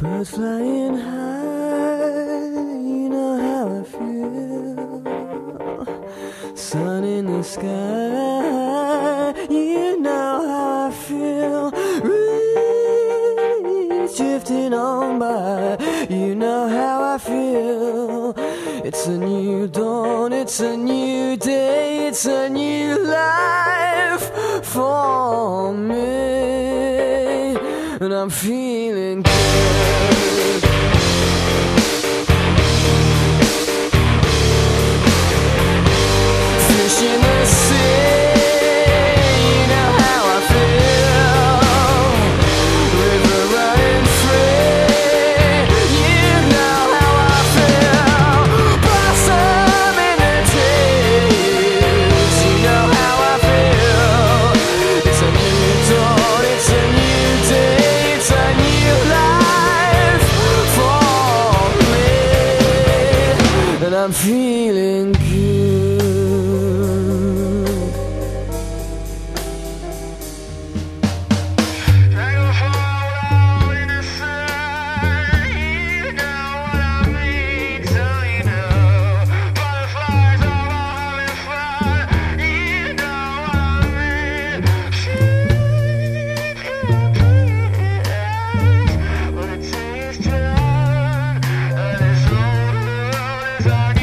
Birds flying high, you know how I feel. Sun in the sky, you know how I feel. Reeds drifting on by, you know how I feel. It's a new dawn, it's a new day, it's a new life for me, and I'm feeling good. Fish in the sea, you know how I feel. River running free, you know how I feel. Blossom in the trees, you know how I feel. It's a new dawn, it's a new day, it's a new life for me, and I'm feeling good. On